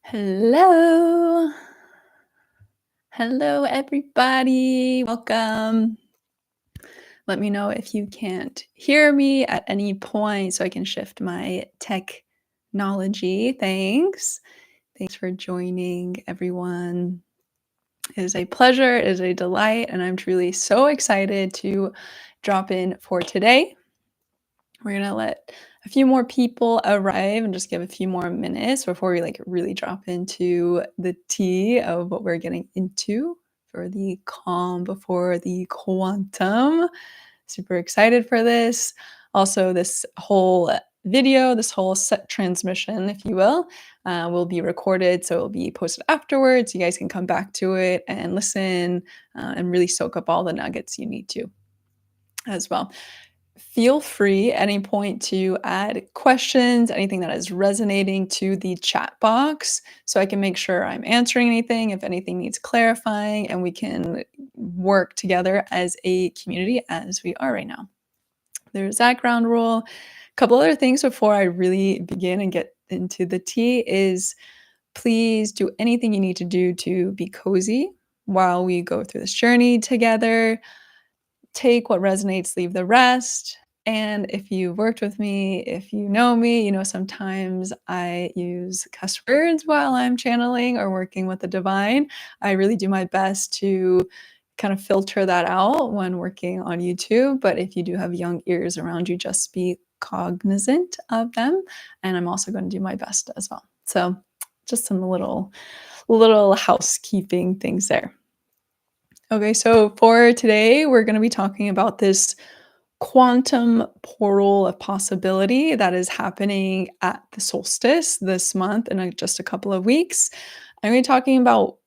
Hello. Hello, everybody. Welcome. Let me know if you can't hear me at any point so I can shift my technology. Thanks. Thanks for joining, everyone. It is a pleasure, it is a delight, and I'm truly so excited to drop in for today. We're going to let a few more people arrive and just give a few more minutes before we really drop into the tea of what we're getting into for the calm before the quantum. Super excited for this. Also, this whole video, this whole set transmission, if you will be recorded. So it'll be posted afterwards. You guys can come back to it and listen and really soak up all the nuggets you need to as well. Feel free at any point to add questions, anything that is resonating to the chat box so I can make sure I'm answering anything, if anything needs clarifying, and we can work together as a community as we are right now. There's that ground rule. A couple other things before I really begin and get into the tea is please do anything you need to do to be cozy while we go through this journey together. Take what resonates, leave the rest. And if you've worked with me, if you know me, sometimes I use cuss words while I'm channeling or working with the divine. I really do my best to kind of filter that out when working on YouTube. But if you do have young ears around you, just be cognizant of them. And I'm also going to do my best as well. So just some little housekeeping things there. Okay, so for today, we're going to be talking about this quantum portal of possibility that is happening at the solstice this month in just a couple of weeks. I'm going to be talking about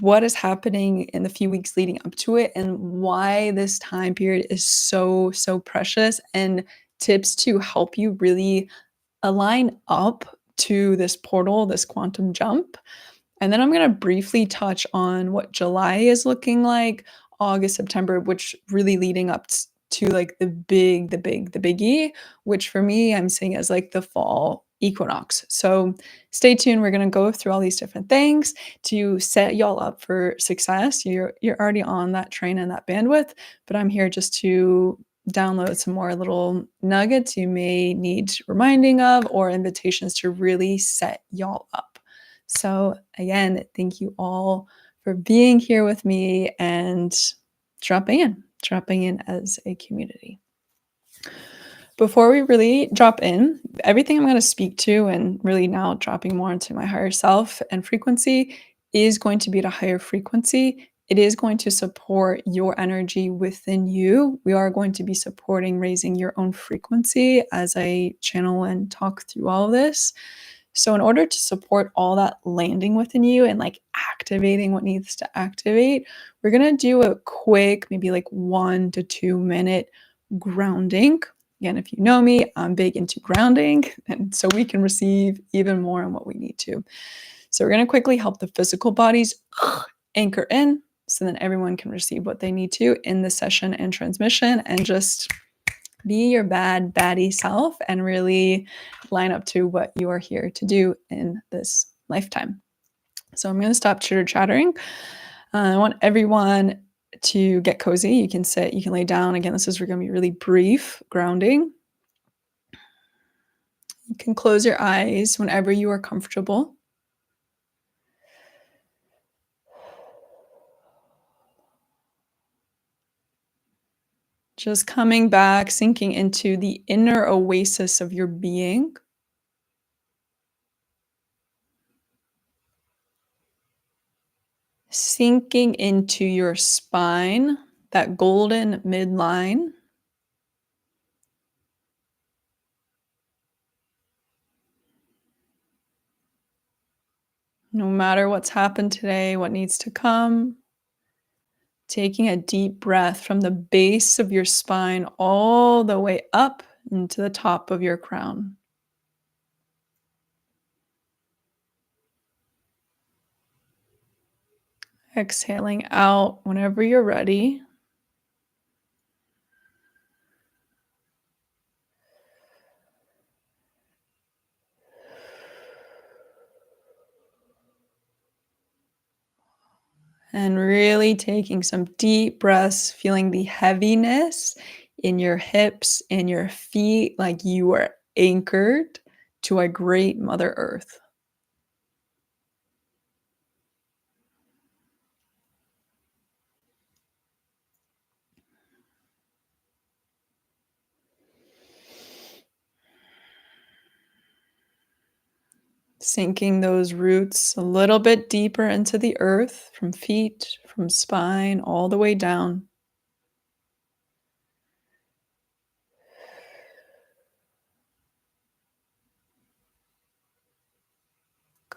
what is happening in the few weeks leading up to it and why this time period is so precious, and tips to help you really align up to this portal, this quantum jump. And then I'm going to briefly touch on what July is looking like, August, September, which really leading up to the biggie, which for me, I'm seeing as the fall equinox. So stay tuned. We're going to go through all these different things to set y'all up for success. You're already on that train and that bandwidth, but I'm here just to download some more little nuggets you may need reminding of or invitations to really set y'all up. So again, thank you all for being here with me and dropping in as a community. Before we really drop in, everything I'm going to speak to and really now dropping more into my higher self and frequency is going to be at a higher frequency. It is going to support your energy within you. We are going to be supporting raising your own frequency as I channel and talk through all of this. So in order to support all that landing within you and activating what needs to activate, we're going to do a quick, maybe 1 to 2 minute grounding. Again, if you know me, I'm big into grounding, and so we can receive even more on what we need to. So we're going to quickly help the physical bodies anchor in so then everyone can receive what they need to in the session and transmission, and just be your baddie self and really line up to what you are here to do in this lifetime. So I'm going to stop chitter-chattering. I want everyone to get cozy. You can sit, you can lay down. Again, this is going to be really brief grounding. You can close your eyes whenever you are comfortable. Just coming back, sinking into the inner oasis of your being. Sinking into your spine, that golden midline. No matter what's happened today, what needs to come, taking a deep breath from the base of your spine all the way up into the top of your crown. Exhaling out whenever you're ready. And really taking some deep breaths, feeling the heaviness in your hips and your feet, like you are anchored to a great Mother Earth. Sinking those roots a little bit deeper into the earth, from feet, from spine, all the way down.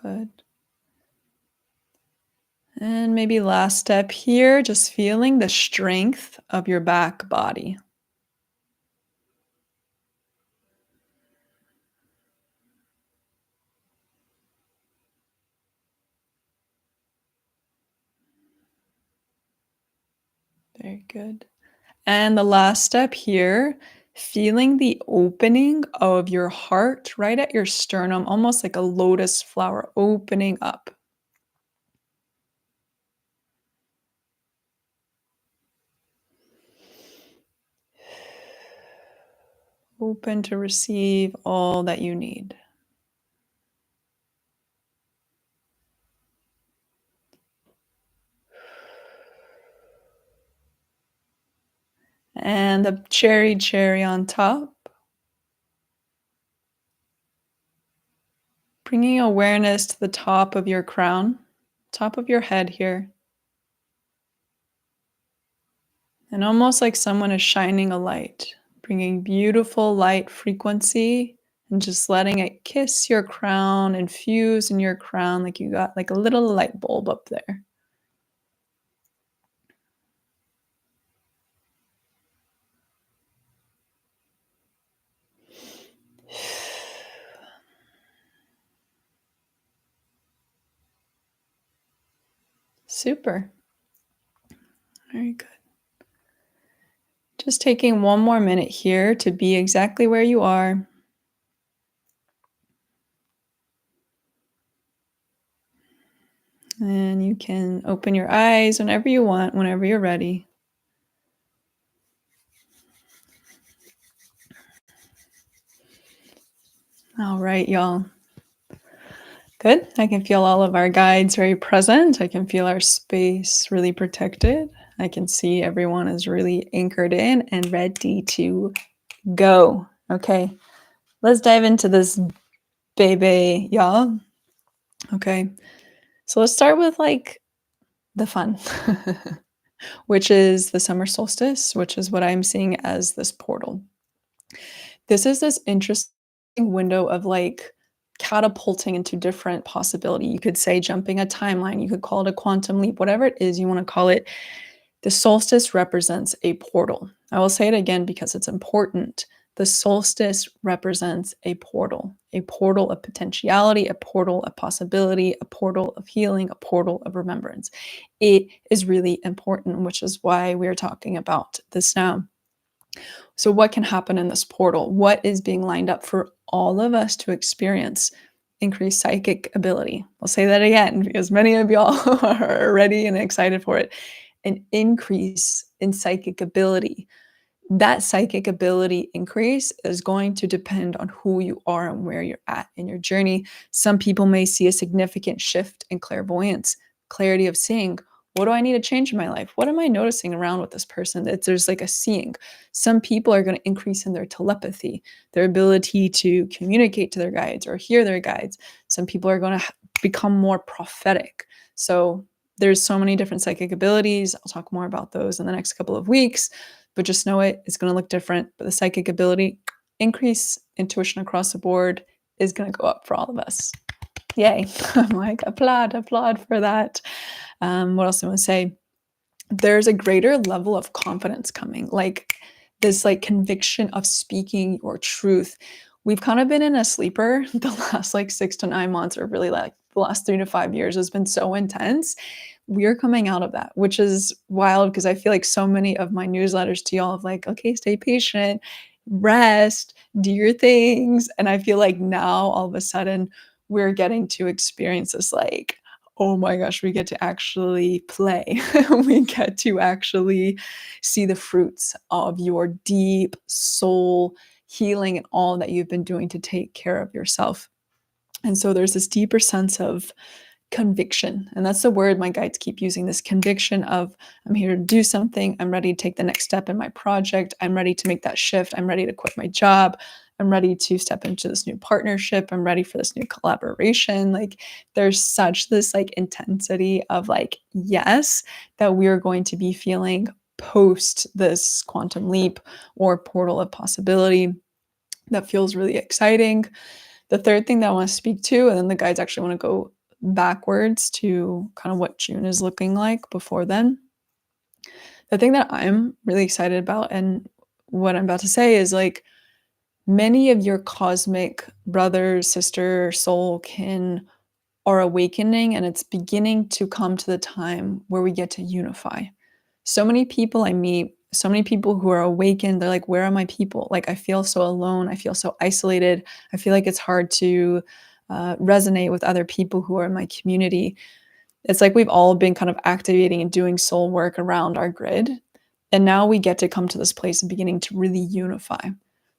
Good. And maybe last step here, just feeling the strength of your back body. Very good. And the last step here, feeling the opening of your heart right at your sternum, almost like a lotus flower opening up, open to receive all that you need. And the cherry on top, bringing awareness to the top of your crown, top of your head here. And almost like someone is shining a light, bringing beautiful light frequency and just letting it kiss your crown, infuse in your crown like you got like a little light bulb up there. Super. Very good. Just taking one more minute here to be exactly where you are. And you can open your eyes whenever you want, whenever you're ready. All right, y'all. Good. I can feel all of our guides very present. I can feel our space really protected. I can see everyone is really anchored in and ready to go. Okay, let's dive into this baby, y'all. Okay, so let's start with like the fun, which is the summer solstice, which is what I'm seeing as this portal. This is this interesting window of like catapulting into different possibility. You could say jumping a timeline, you could call it a quantum leap, whatever it is you want to call it. The solstice represents a portal. I will say it again because it's important. The solstice represents a portal of potentiality, a portal of possibility, a portal of healing, a portal of remembrance. It is really important, which is why we're talking about this now. So, what can happen in this portal? What is being lined up for all of us to experience? Increased psychic ability. I'll say that again because many of y'all are ready and excited for it. An increase in psychic ability. That psychic ability increase is going to depend on who you are and where you're at in your journey. Some people may see a significant shift in clairvoyance, clarity of seeing. What do I need to change in my life? What am I noticing around with this person? That there's like a seeing. Some people are going to increase in their telepathy, their ability to communicate to their guides or hear their guides. Some people are going to become more prophetic. So there's so many different psychic abilities. I'll talk more about those in the next couple of weeks, but just know it's going to look different. But the psychic ability increase, intuition across the board is going to go up for all of us. Yay. I'm like, applaud for that. What else do I want to say? There's a greater level of confidence coming, like this like conviction of speaking your truth. We've kind of been in a sleeper the last like 6 to 9 months, or really like the last 3 to 5 years has been so intense. We're coming out of that, which is wild because I feel like so many of my newsletters to y'all of like, okay, stay patient, rest, do your things. And I feel like now all of a sudden we're getting to experience this like, oh my gosh, we get to actually play. We get to actually see the fruits of your deep soul healing and all that you've been doing to take care of yourself. And so there's this deeper sense of conviction. And that's the word my guides keep using, this conviction of I'm here to do something. I'm ready to take the next step in my project. I'm ready to make that shift. I'm ready to quit my job. I'm ready to step into this new partnership. I'm ready for this new collaboration. Like there's such this like intensity of like, yes, that we're going to be feeling post this quantum leap or portal of possibility that feels really exciting. The third thing that I want to speak to, and then the guides actually want to go backwards to kind of what June is looking like before then. The thing that I'm really excited about and what I'm about to say is like many of your cosmic brothers, sister, soul kin are awakening, and it's beginning to come to the time where we get to unify. So many people I meet, so many people who are awakened, they're like, where are my people? Like, I feel so alone. I feel so isolated. I feel like it's hard to resonate with other people who are in my community. It's like we've all been kind of activating and doing soul work around our grid. And now we get to come to this place and beginning to really unify.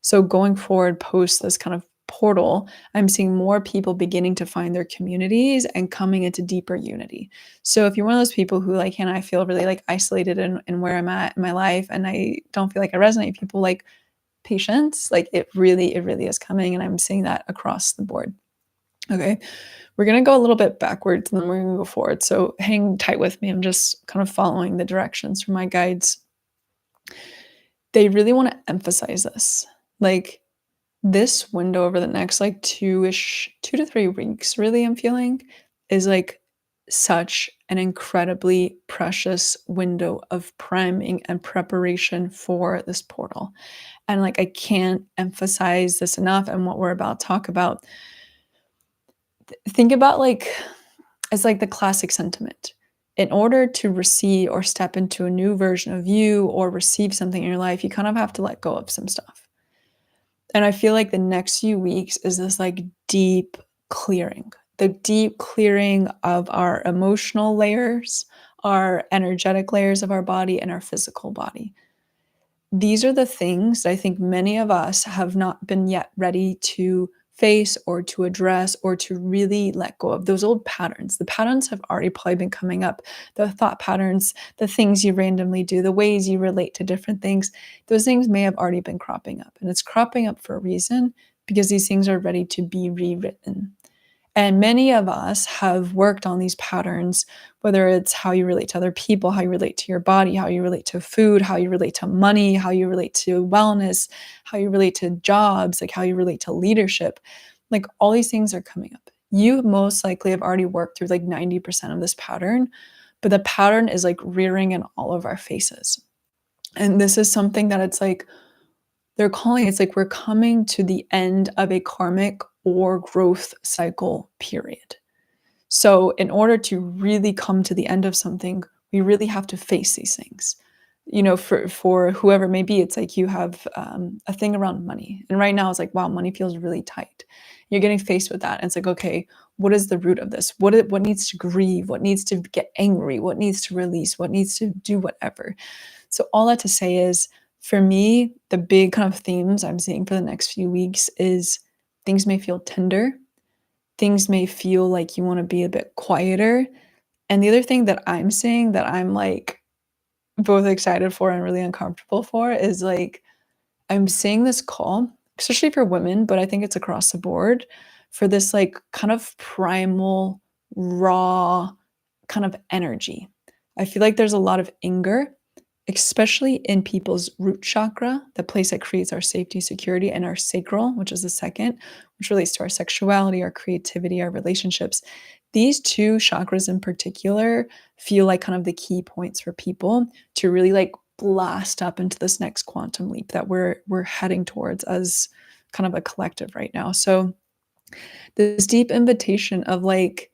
So going forward, post this kind of portal, I'm seeing more people beginning to find their communities and coming into deeper unity. So if you're one of those people who like, Hannah, I feel really like isolated in where I'm at in my life, and I don't feel like I resonate with people, like patience, like it really is coming. And I'm seeing that across the board. Okay. We're going to go a little bit backwards and then we're going to go forward. So hang tight with me. I'm just kind of following the directions from my guides. They really want to emphasize this. Like this window over the next like 2 to 3 weeks, really, I'm feeling is like such an incredibly precious window of priming and preparation for this portal. And like, I can't emphasize this enough. And what we're about to talk about, think about like, it's like the classic sentiment. In order to receive or step into a new version of you or receive something in your life, you kind of have to let go of some stuff. And I feel like the next few weeks is this like deep clearing, the deep clearing of our emotional layers, our energetic layers of our body, and our physical body. These are the things that I think many of us have not been yet ready to face or to address or to really let go of. Those old patterns. The patterns have already probably been coming up. The thought patterns, the things you randomly do, the ways you relate to different things, those things may have already been cropping up. And it's cropping up for a reason because these things are ready to be rewritten. And many of us have worked on these patterns, whether it's how you relate to other people, how you relate to your body, how you relate to food, how you relate to money, how you relate to wellness, how you relate to jobs, like how you relate to leadership. Like all these things are coming up. You most likely have already worked through like 90% of this pattern, but the pattern is like rearing in all of our faces. And this is something that it's like, they're calling it's like we're coming to the end of a karmic or growth cycle period. So, in order to really come to the end of something, we really have to face these things. For whoever it may be, it's like you have a thing around money. And right now, it's like, wow, money feels really tight. You're getting faced with that. And it's like, okay, what is the root of this? What needs to grieve? What needs to get angry? What needs to release? What needs to do whatever? So, all that to say is, for me, the big kind of themes I'm seeing for the next few weeks is things may feel tender. Things may feel like you want to be a bit quieter. And the other thing that I'm seeing that I'm like both excited for and really uncomfortable for is like I'm seeing this call, especially for women, but I think it's across the board for this like kind of primal, raw kind of energy. I feel like there's a lot of anger, especially in people's root chakra, the place that creates our safety, security, and our sacral, which is the second, which relates to our sexuality, our creativity, our relationships. These two chakras in particular feel like kind of the key points for people to really like blast up into this next quantum leap that we're heading towards as kind of a collective right now. So this deep invitation of like,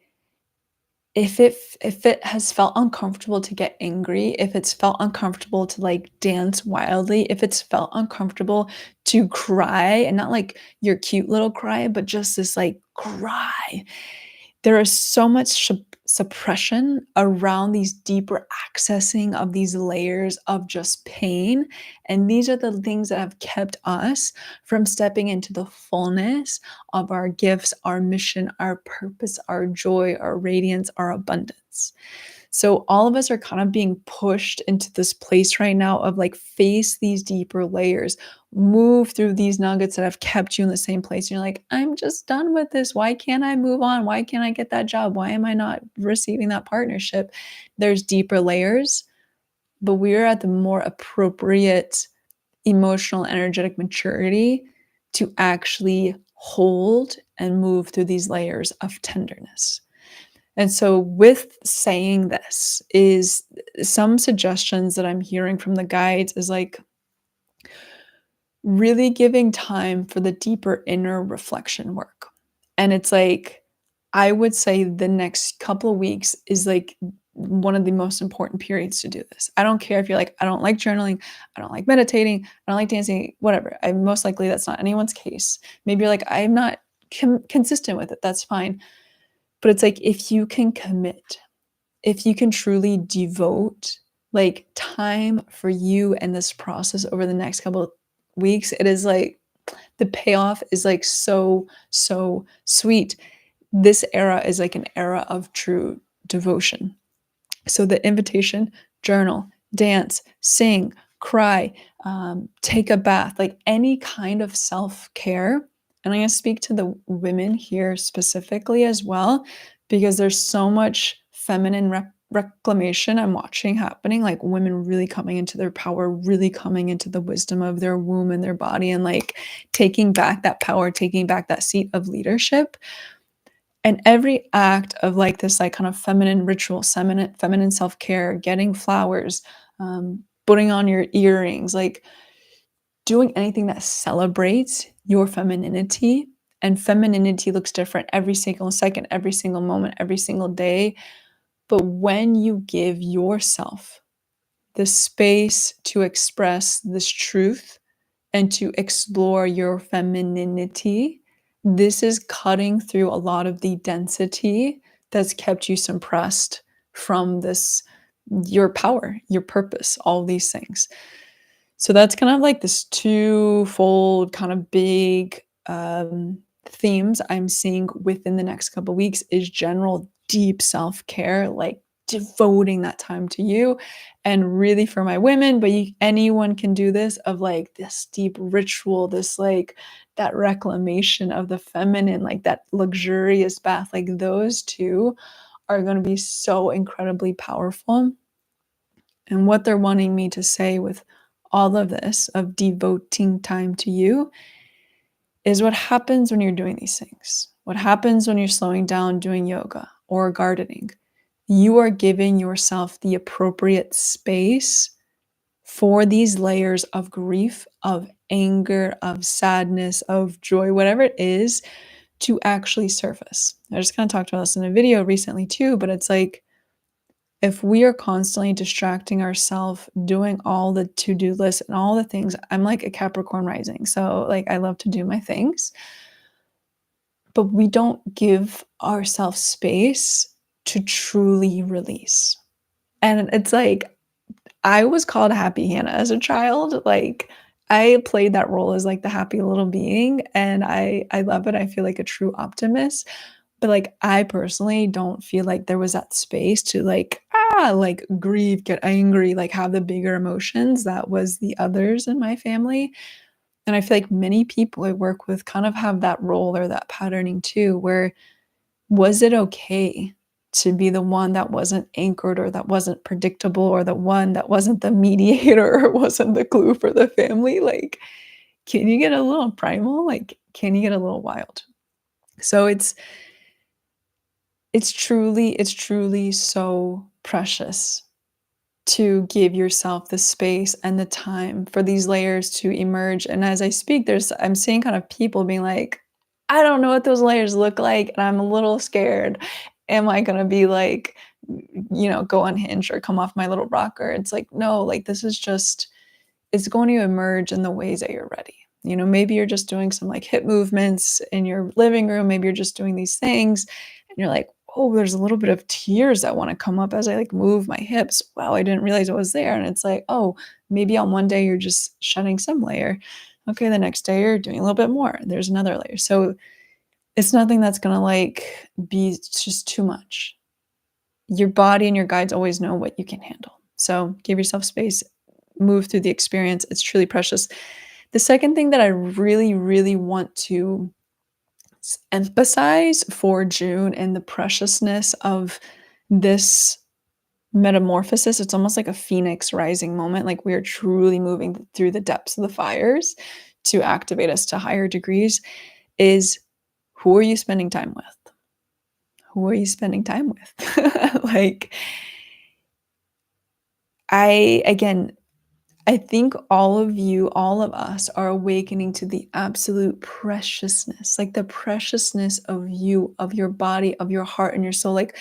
if it has felt uncomfortable to get angry, if it's felt uncomfortable to like dance wildly, if it's felt uncomfortable to cry, and not like your cute little cry, but just this like cry, there is so much suppression around these deeper accessing of these layers of just pain. And these are the things that have kept us from stepping into the fullness of our gifts, our mission, our purpose, our joy, our radiance, our abundance. So all of us are kind of being pushed into this place right now of like face these deeper layers, move through these nuggets that have kept you in the same place. And you're like, I'm just done with this. Why can't I move on? Why can't I get that job? Why am I not receiving that partnership? There's deeper layers, but we're at the more appropriate emotional, energetic maturity to actually hold and move through these layers of tenderness. And so with saying this is some suggestions that I'm hearing from the guides is like really giving time for the deeper inner reflection work. And it's like, I would say the next couple of weeks is like one of the most important periods to do this. I don't care if you're like, I don't like journaling, I don't like meditating, I don't like dancing, whatever. I most likely that's not anyone's case. Maybe you're like, I'm not consistent with it. That's fine. But it's like, if you can commit, if you can truly devote like time for you and this process over the next couple of weeks, it is like the payoff is like so, so sweet. This era is like an era of true devotion. So the invitation, journal, dance, sing, cry, take a bath, like any kind of self-care. And I'm going to speak to the women here specifically as well, because there's so much feminine reclamation I'm watching happening, like women really coming into their power, really coming into the wisdom of their womb and their body, and like taking back that power, taking back that seat of leadership. And every act of like this like kind of feminine ritual, feminine self-care, getting flowers, putting on your earrings, like doing anything that celebrates your femininity. And femininity looks different every single second, every single moment, every single day. But when you give yourself the space to express this truth and to explore your femininity, this is cutting through a lot of the density that's kept you suppressed from this, your power, your purpose, all these things. So that's kind of like this twofold kind of big themes I'm seeing within the next couple weeks is general deep self-care, like devoting that time to you. And really for my women, but anyone can do this, of like this deep ritual, this like that reclamation of the feminine, like that luxurious bath, like those two are going to be so incredibly powerful. And what they're wanting me to say with all of this of devoting time to you is what happens when you're doing these things. What happens when you're slowing down doing yoga or gardening. You are giving yourself the appropriate space for these layers of grief, of anger, of sadness, of joy, whatever it is, to actually surface. I just kind of talked about this in a video recently too, but it's like, if we are constantly distracting ourselves, doing all the to-do lists and all the things, I'm like a Capricorn rising. So like I love to do my things, but we don't give ourselves space to truly release. And it's like, I was called Happy Hannah as a child. Like I played that role as like the happy little being, and I love it. I feel like a true optimist. But like I personally don't feel like there was that space to like like grieve, get angry, like have the bigger emotions that was the others in my family. And I feel like many people I work with kind of have that role or that patterning too, where was it okay to be the one that wasn't anchored or that wasn't predictable or the one that wasn't the mediator or wasn't the glue for the family? Like, can you get a little primal? Like, can you get a little wild? So it's truly so precious to give yourself the space and the time for these layers to emerge. And as I speak, I'm seeing kind of people being like, I don't know what those layers look like, and I'm a little scared. Am I gonna be like, go unhinged or come off my little rocker? It's like, no, like this is just, it's going to emerge in the ways that you're ready. Maybe you're just doing some like hip movements in your living room, maybe you're just doing these things and you're like, oh, there's a little bit of tears that want to come up as I like move my hips. Wow, I didn't realize it was there. And it's like, oh, maybe on one day you're just shedding some layer. Okay, the next day you're doing a little bit more. There's another layer. So it's nothing that's gonna like be just too much. Your body and your guides always know what you can handle. So give yourself space, move through the experience. It's truly precious. The second thing that I really, really want to emphasize for June and the preciousness of this metamorphosis, it's almost like a phoenix rising moment. Like we are truly moving through the depths of the fires to activate us to higher degrees. Is who are you spending time with? Who are you spending time with? Like, again, I think all of you, all of us are awakening to the absolute preciousness, like the preciousness of you, of your body, of your heart and your soul. Like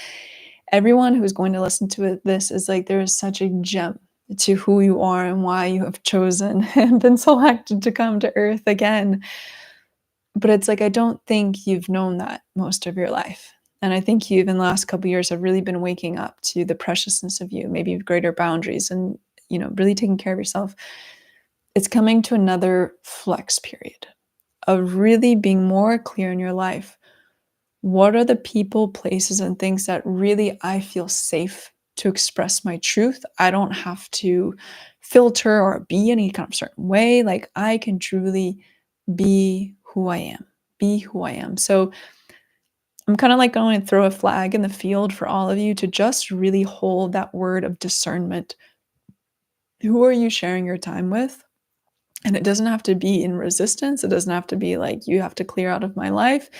everyone who's going to listen to this is like, there is such a gem to who you are and why you have chosen and been selected to come to earth again. But it's like, I don't think you've known that most of your life. And I think you, in the last couple of years, have really been waking up to the preciousness of you, maybe greater boundaries and, really taking care of yourself. It's coming to another flex period of really being more clear in your life. What are the people, places, and things that really I feel safe to express my truth? I don't have to filter or be any kind of certain way. Like I can truly be who I am, be who I am. So I'm kind of like going to throw a flag in the field for all of you to just really hold that word of discernment. Who are you sharing your time with? And it doesn't have to be in resistance. It doesn't have to be like, you have to clear out of my life.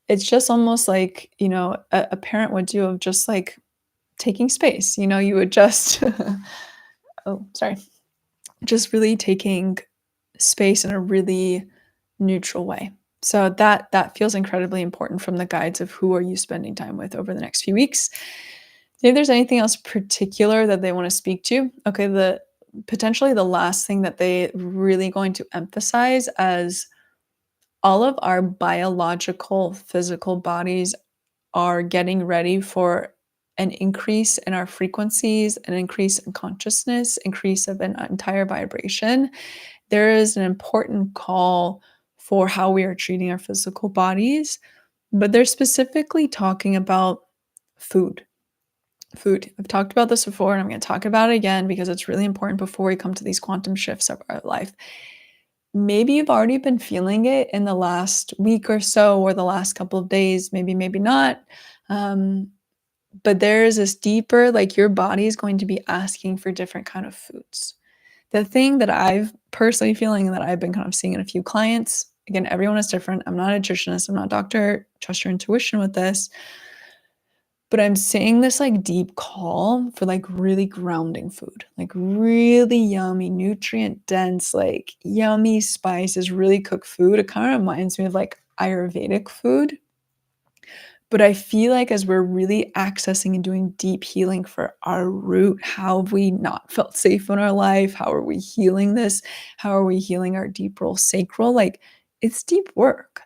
It's just almost like, a parent would do of just like taking space. You would just, oh, sorry, just really taking space in a really neutral way. So that feels incredibly important from the guides of who are you spending time with over the next few weeks. If there's anything else particular that they want to speak to, okay, potentially the last thing that they really going to emphasize as all of our biological physical bodies are getting ready for an increase in our frequencies, an increase in consciousness, increase of an entire vibration. There is an important call for how we are treating our physical bodies, but they're specifically talking about food. Food. I've talked about this before and I'm going to talk about it again because it's really important before we come to these quantum shifts of our life. Maybe you've already been feeling it in the last week or so, or the last couple of days, maybe not. But there is this deeper, like your body is going to be asking for different kind of foods. The thing that I've personally feeling that I've been kind of seeing in a few clients, again, everyone is different. I'm not a nutritionist. I'm not a doctor. Trust your intuition with this. But I'm seeing this like deep call for like really grounding food, like really yummy, nutrient dense, like yummy spices, really cooked food. It kind of reminds me of like Ayurvedic food. But I feel like as we're really accessing and doing deep healing for our root, how have we not felt safe in our life? How are we healing this? How are we healing our deep role sacral? Like it's deep work.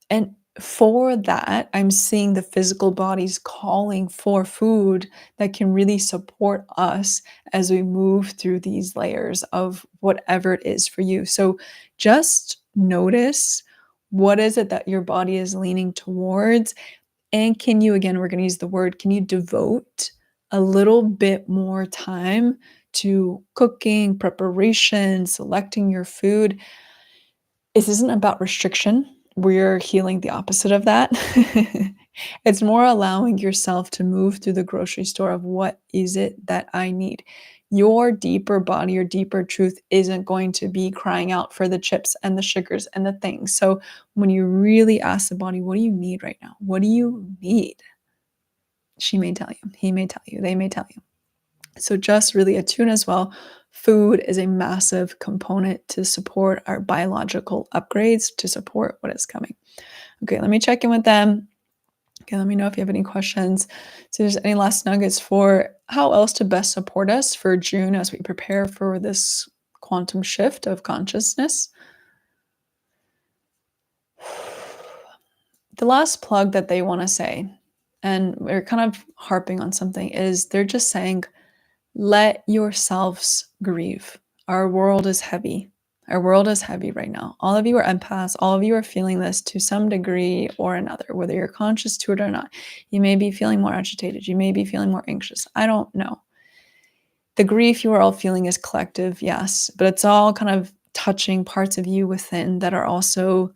And for that, I'm seeing the physical bodies calling for food that can really support us as we move through these layers of whatever it is for you. So just notice, what is it that your body is leaning towards? And can you, again, we're going to use the word, can you devote a little bit more time to cooking, preparation, selecting your food? This isn't about restriction. We're healing the opposite of that. It's more allowing yourself to move through the grocery store of what is it that I need. Your deeper body, your deeper truth isn't going to be crying out for the chips and the sugars and the things. So when you really ask the body, what do you need right now? What do you need? She may tell you, he may tell you, they may tell you. So just really attune as well. Food is a massive component to support our biological upgrades, to support what is coming. Okay, let me check in with them. Okay, let me know if you have any questions. So there's any last nuggets for how else to best support us for June as we prepare for this quantum shift of consciousness. The last plug that they want to say, and we're kind of harping on something, is they're just saying, let yourselves grieve. Our world is heavy. Our world is heavy right now. All of you are empaths. All of you are feeling this to some degree or another, whether you're conscious to it or not. You may be feeling more agitated. You may be feeling more anxious. I don't know. The grief you are all feeling is collective, yes, but it's all kind of touching parts of you within that are also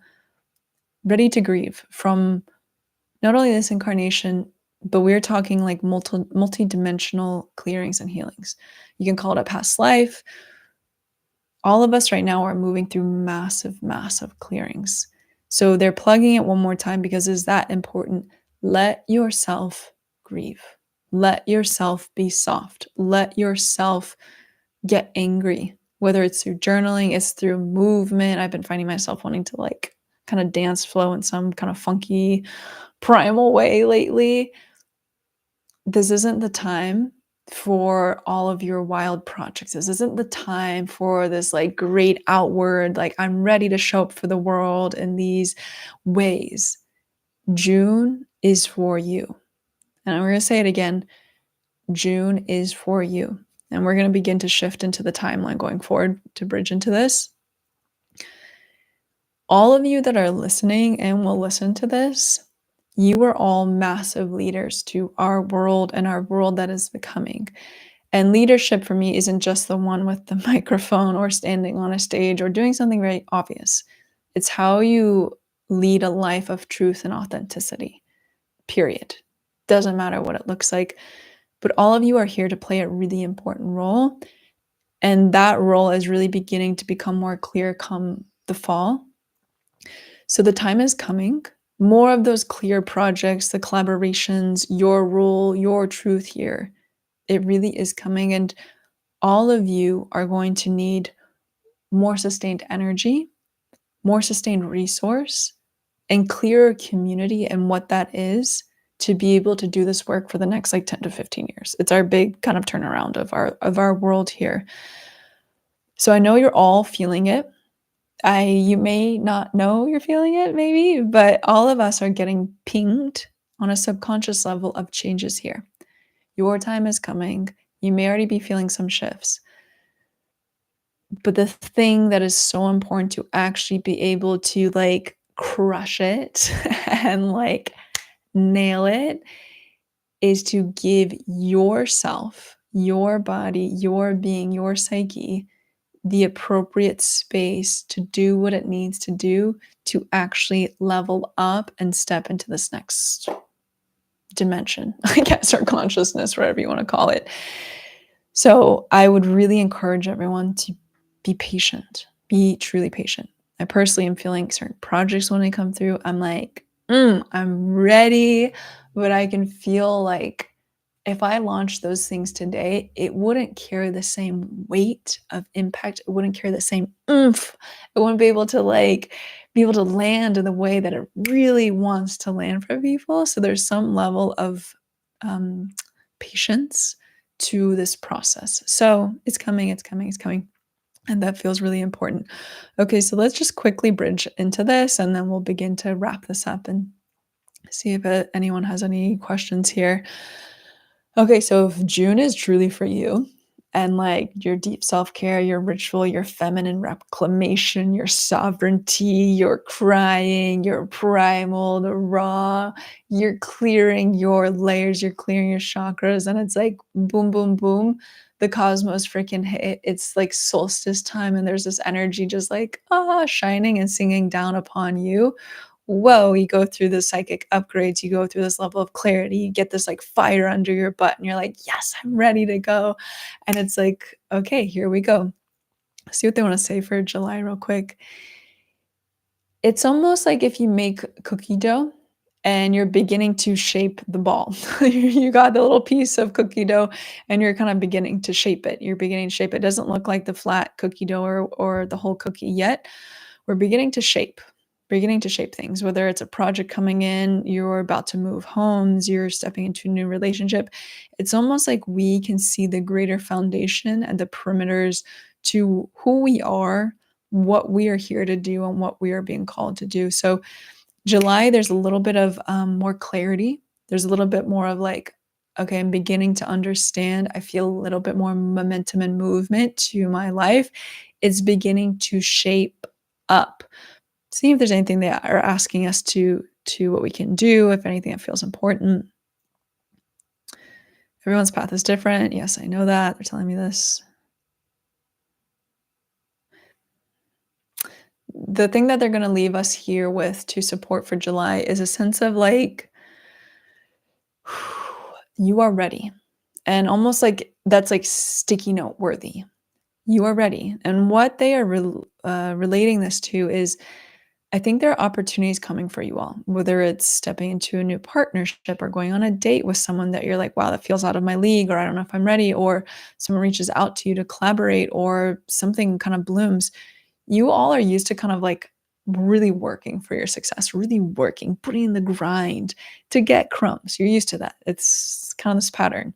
ready to grieve from not only this incarnation, but we're talking like multi-dimensional clearings and healings. You can call it a past life. All of us right now are moving through massive, massive clearings. So they're plugging it one more time because it's that important. Let yourself grieve. Let yourself be soft. Let yourself get angry, whether it's through journaling, it's through movement. I've been finding myself wanting to like kind of dance flow in some kind of funky primal way lately. This isn't the time for all of your wild projects. This isn't the time for this like great outward, like I'm ready to show up for the world in these ways. June is for you. And I'm going to say it again. June is for you. And we're going to begin to shift into the timeline going forward to bridge into this. All of you that are listening and will listen to this, you are all massive leaders to our world and our world that is becoming. And leadership for me isn't just the one with the microphone or standing on a stage or doing something very obvious. It's how you lead a life of truth and authenticity, period. Doesn't matter what it looks like. But all of you are here to play a really important role. And that role is really beginning to become more clear come the fall. So the time is coming. More of those clear projects, the collaborations, your role, your truth here. It really is coming. And all of you are going to need more sustained energy, more sustained resource, and clearer community and what that is to be able to do this work for the next like 10 to 15 years. It's our big kind of turnaround of our world here. So I know you're all feeling it. You may not know you're feeling it maybe, but all of us are getting pinged on a subconscious level of changes here. Your time is coming. You may already be feeling some shifts. But the thing that is so important to actually be able to like crush it and like nail it is to give yourself, your body, your being, your psyche the appropriate space to do what it needs to do to actually level up and step into this next dimension, I guess, or consciousness, whatever you want to call it. So I would really encourage everyone to be patient, be truly patient. I personally am feeling certain projects when they come through. I'm like, I'm ready, but I can feel like if I launched those things today, it wouldn't carry the same weight of impact. It wouldn't carry the same oomph. It wouldn't be able to land in the way that it really wants to land for people. So there's some level of patience to this process. So it's coming, it's coming, it's coming. And that feels really important. Okay, so let's just quickly bridge into this and then we'll begin to wrap this up and see if anyone has any questions here. Okay, so if June is truly for you and like your deep self-care, your ritual, your feminine reclamation, your sovereignty, your crying, your primal, the raw, you're clearing your layers, you're clearing your chakras, and it's like boom, boom, boom. The cosmos freaking hit. It's like solstice time, and there's this energy just like shining and singing down upon you. Whoa, you go through the psychic upgrades, you go through this level of clarity, you get this like fire under your butt, and you're like, yes, I'm ready to go. And it's like, okay, here we go. See what they want to say for July, real quick. It's almost like if you make cookie dough and you're beginning to shape the ball. You got the little piece of cookie dough and you're kind of beginning to shape it. You're beginning to shape it. It doesn't look like the flat cookie dough or the whole cookie yet. We're beginning to shape things, whether it's a project coming in, you're about to move homes, you're stepping into a new relationship. It's almost like we can see the greater foundation and the perimeters to who we are, what we are here to do, and what we are being called to do. So July, there's a little bit of more clarity. There's a little bit more of like, okay, I'm beginning to understand. I feel a little bit more momentum and movement to my life. It's beginning to shape up. See if there's anything they are asking us to what we can do, if anything that feels important. Everyone's path is different. Yes, I know that. They're telling me this. The thing that they're going to leave us here with to support for July is a sense of like, you are ready. And almost like that's like sticky note worthy. You are ready. And what they are relating this to is I think there are opportunities coming for you all, whether it's stepping into a new partnership or going on a date with someone that you're like, wow, that feels out of my league, or I don't know if I'm ready, or someone reaches out to you to collaborate, or something kind of blooms. You all are used to kind of like really working for your success, really working, putting in the grind to get crumbs. You're used to that. It's kind of this pattern.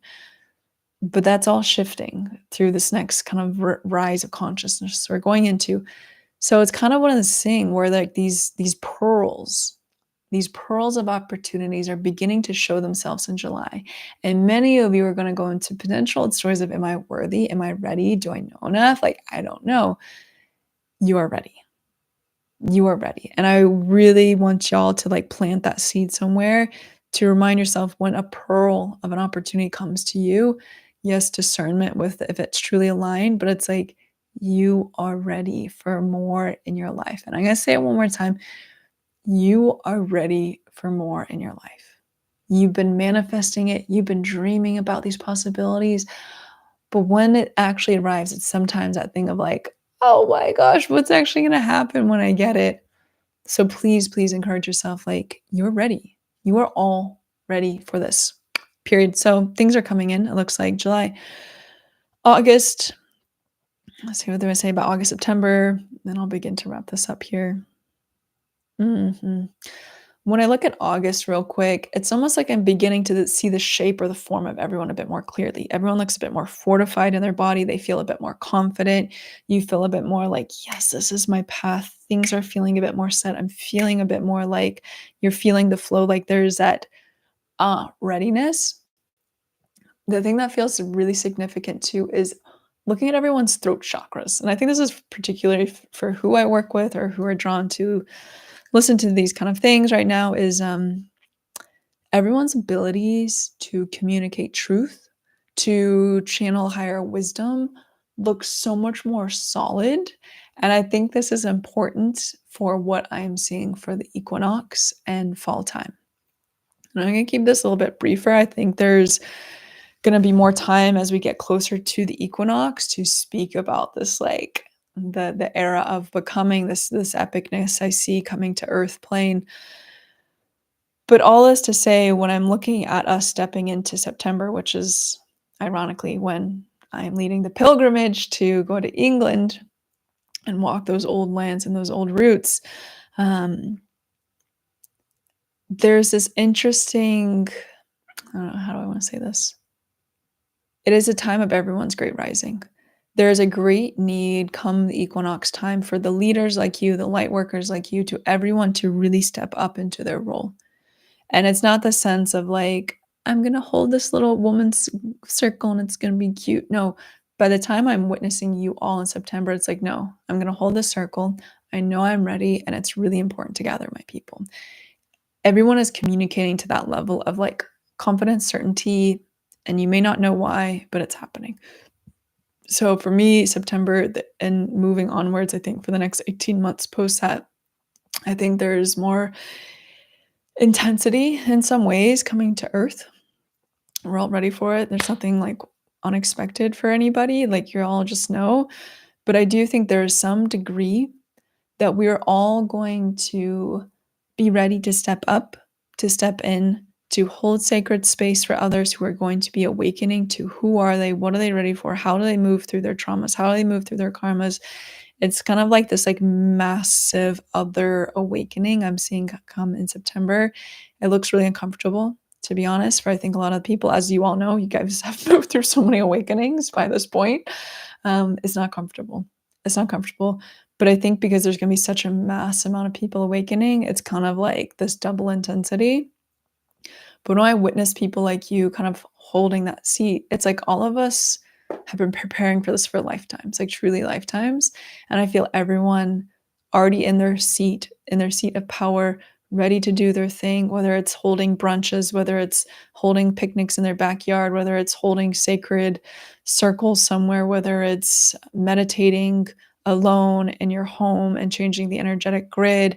But that's all shifting through this next kind of rise of consciousness we're going into. So it's kind of one of this thing where like these pearls of opportunities are beginning to show themselves in July. And many of you are going to go into potential stories of, am I worthy? Am I ready? Do I know enough? Like, I don't know. You are ready. You are ready. And I really want y'all to like plant that seed somewhere to remind yourself when a pearl of an opportunity comes to you. Yes, discernment with if it's truly aligned, but it's like you are ready for more in your life. And I'm going to say it one more time. You are ready for more in your life. You've been manifesting it. You've been dreaming about these possibilities. But when it actually arrives, it's sometimes that thing of like, oh my gosh, what's actually going to happen when I get it? So please, please encourage yourself. Like, you're ready. You are all ready for this period. So things are coming in. It looks like July, August. Let's see what they're going to say about August, September. Then I'll begin to wrap this up here. When I look at August real quick, it's almost like I'm beginning to see the shape or the form of everyone a bit more clearly. Everyone looks a bit more fortified in their body. They feel a bit more confident. You feel a bit more like, yes, this is my path. Things are feeling a bit more set. I'm feeling a bit more like you're feeling the flow. Like there's that readiness. The thing that feels really significant too is looking at everyone's throat chakras. And I think this is particularly for who I work with or who are drawn to listen to these kind of things right now is everyone's abilities to communicate truth, to channel higher wisdom looks so much more solid. And I think this is important for what I'm seeing for the equinox and fall time. And I'm going to keep this a little bit briefer. I think there's going to be more time as we get closer to the equinox to speak about this, like the era of becoming this epicness I see coming to earth plane. But all is to say, when I'm looking at us stepping into September, which is ironically when I am leading the pilgrimage to go to England and walk those old lands and those old roots, there's this interesting, I don't know, how do I want to say this? It is a time of everyone's great rising. There is a great need come the equinox time for the leaders like you, the light workers like you, to everyone to really step up into their role. And it's not the sense of like, I'm going to hold this little woman's circle and it's going to be cute. No, by the time I'm witnessing you all in September, it's like, no, I'm going to hold this circle. I know I'm ready. And it's really important to gather my people. Everyone is communicating to that level of like confidence, certainty, and you may not know why, but it's happening. So for me, September and moving onwards, I think for the next 18 months post that, I think there's more intensity in some ways coming to earth. We're all ready for it. There's nothing like unexpected for anybody, like you all just know. But I do think there is some degree that we're all going to be ready to step up, to step in, to hold sacred space for others who are going to be awakening to who are they, what are they ready for, how do they move through their traumas, how do they move through their karmas. It's kind of like this like massive other awakening I'm seeing come in September. It looks really uncomfortable, to be honest, for I think a lot of people, as you all know, you guys have moved through so many awakenings by this point. It's not comfortable. It's not comfortable. But I think because there's going to be such a mass amount of people awakening, it's kind of like this double intensity. But when I witness people like you kind of holding that seat, it's like all of us have been preparing for this for lifetimes, like truly lifetimes. And I feel everyone already in their seat of power, ready to do their thing, whether it's holding brunches, whether it's holding picnics in their backyard, whether it's holding sacred circles somewhere, whether it's meditating alone in your home and changing the energetic grid.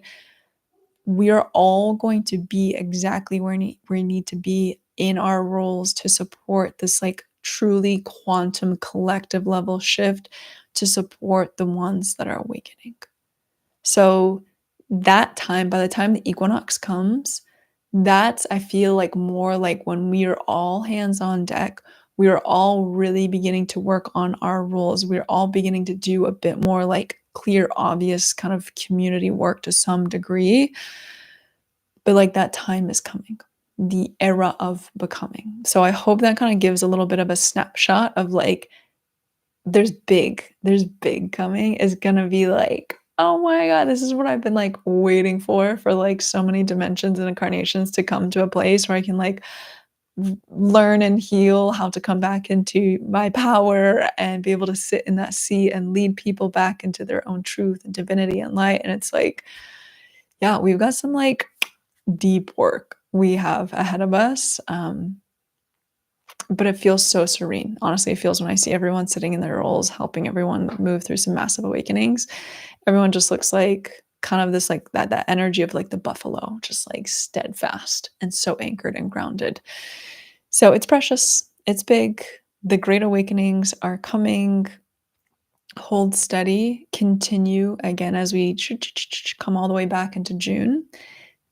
We are all going to be exactly where we need to be in our roles to support this like truly quantum collective level shift to support the ones that are awakening. So that time, by the time the equinox comes, that's, I feel like, more like when we are all hands on deck. We are all really beginning to work on our roles. We're all beginning to do a bit more like clear, obvious kind of community work to some degree. But like that time is coming, the era of becoming. So I hope that kind of gives a little bit of a snapshot of like, there's big coming. Is gonna be like, oh my God, this is what I've been like waiting for like so many dimensions and incarnations to come to a place where I can like learn and heal how to come back into my power and be able to sit in that seat and lead people back into their own truth and divinity and light. And it's like, yeah, we've got some like deep work we have ahead of us. But it feels so serene. Honestly, it feels when I see everyone sitting in their roles, helping everyone move through some massive awakenings. Everyone just looks like kind of this like that energy of like the buffalo, just like steadfast and so anchored and grounded. So it's precious. It's big. The great awakenings are coming. Hold steady. Continue again as we come all the way back into June.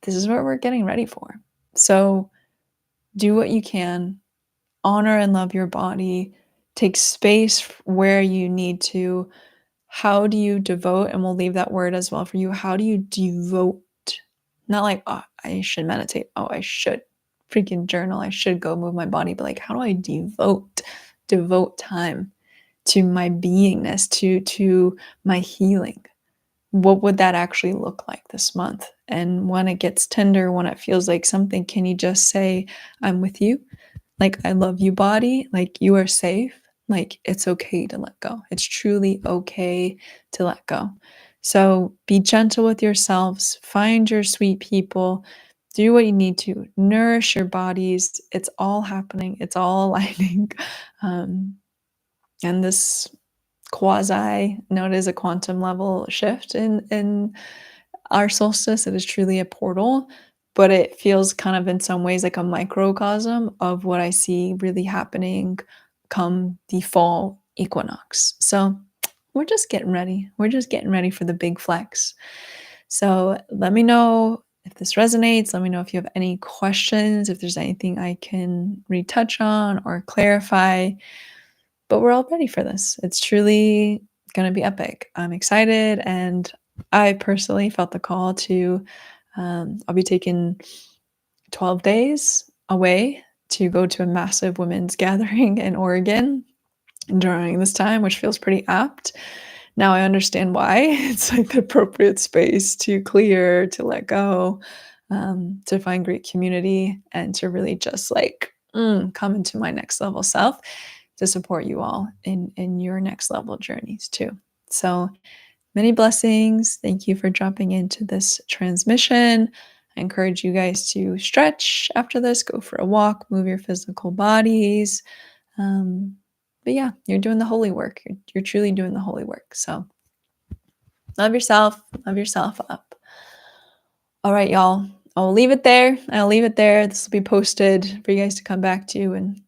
This is what we're getting ready for. So do what you can. Honor and love your body. Take space where you need to. How do you devote? And we'll leave that word as well for you. How do you devote? Not like, oh, I should meditate. Oh, I should freaking journal. I should go move my body. But like, how do I devote time to my beingness, to my healing? What would that actually look like this month? And when it gets tender, when it feels like something, can you just say, I'm with you? Like, I love you, body. Like, you are safe. Like, it's okay to let go. It's truly okay to let go. So be gentle with yourselves. Find your sweet people. Do what you need to. Nourish your bodies. It's all happening. It's all aligning. Um, and this quasi, no, it is a quantum level shift in our solstice. It is truly a portal, but it feels kind of in some ways like a microcosm of what I see really happening come the fall equinox. So we're just getting ready. We're just getting ready for the big flex. So let me know if this resonates. Let me know if you have any questions, if there's anything I can retouch on or clarify. But we're all ready for this. It's truly going to be epic. I'm excited, and I personally felt the call to. I'll be taking 12 days away to go to a massive women's gathering in Oregon during this time, which feels pretty apt. Now I understand why. It's like the appropriate space to clear, to let go, to find great community, and to really just like come into my next level self to support you all in your next level journeys too. So many blessings. Thank you for dropping into this transmission. I encourage you guys to stretch after this, go for a walk, move your physical bodies. But yeah, you're doing the holy work. You're truly doing the holy work. So love yourself up. All right, y'all. I'll leave it there. This will be posted for you guys to come back to and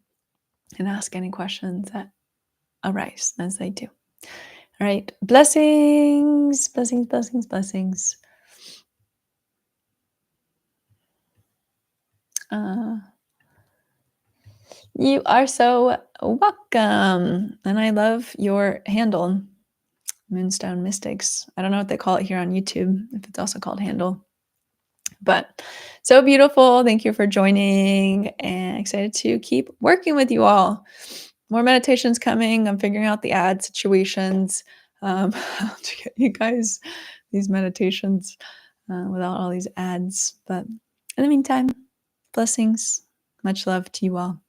ask any questions that arise as they do. All right. Blessings, blessings, blessings, blessings. You are so welcome. And I love your handle, Moonstone Mystics. I don't know what they call it here on YouTube, if it's also called handle. But so beautiful. Thank you for joining, and excited to keep working with you all. More meditations coming. I'm figuring out the ad situations to get you guys these meditations without all these ads. But in the meantime, blessings. Much love to you all.